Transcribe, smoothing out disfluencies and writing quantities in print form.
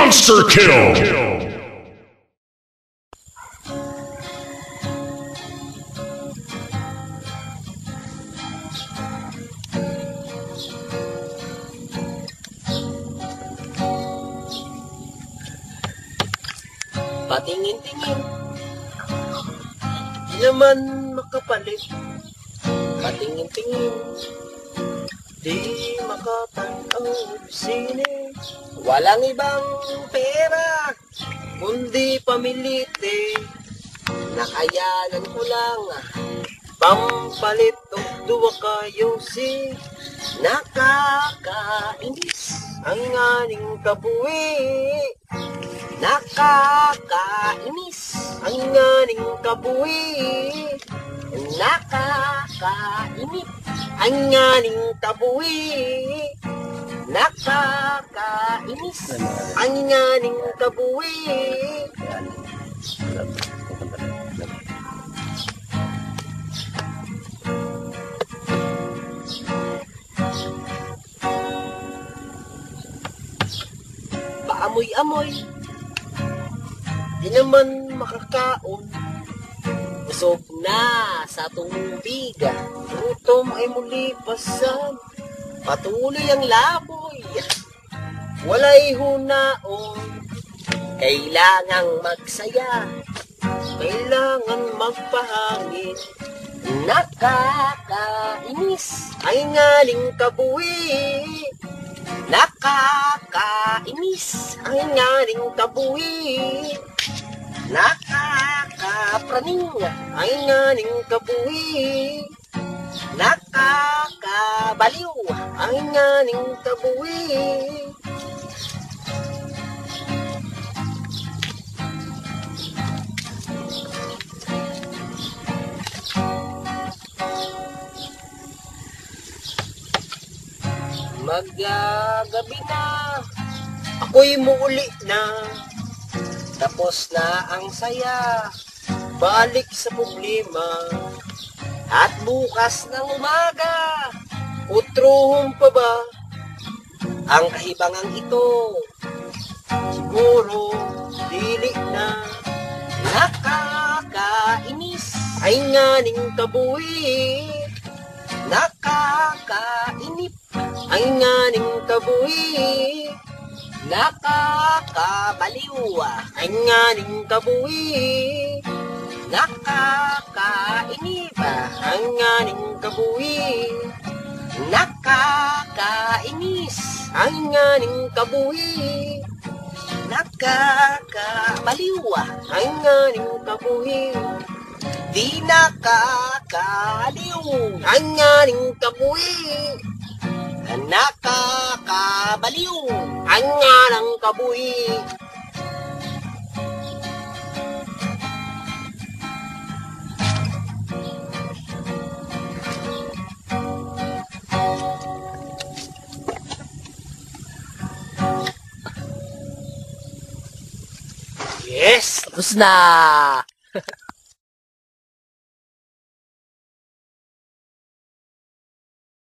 Monster kill! Patingin-tingin, di naman makapalit. Patingin-tingin, di makapanaw sine. Walang ibang pera, kundi pamilite. Nakayanan ko lang, pampalit o duwa kayo si. Nakakainis ang aning kabuwi. Nakakainis ang aning kabuwi. Nakakainip ang aning kabuwi. Nakakainis ang aning kabuwi. Paamoy-amoy, di naman makakaon. Busog na sa tubig, gutom ay muli pasan. Patuloy ang laboy, walay hunaon. Kailangang magsaya, kailangan magpahangin. Nakakainis ay ngaling kabuwi. Nakakainis ay ngaling kabuwi. Nakakapraning ay nganing kabuwi. Nakakabaliw ay nganing kabuwi. Magagabi na, ako'y muuli na. Tapos na ang saya, balik sa problema. At bukas ng umaga, utruhong pa ba ang kahibangang ito? Siguro, dili na. Nakakainis ay nganing kabuwi. Nakakainip ay nganing kabuwi. Nakakabaliw ay nganing kabuwi. Nakakainip ang nganing kabuwi. Nakakainis ang nganing kabuwi. Nakakabaliw ang nganing kabuwi. Di nakakaliw ang nganing kabuwi. Nakakabaliw ang nganing kabuwi. Yes, tapos na.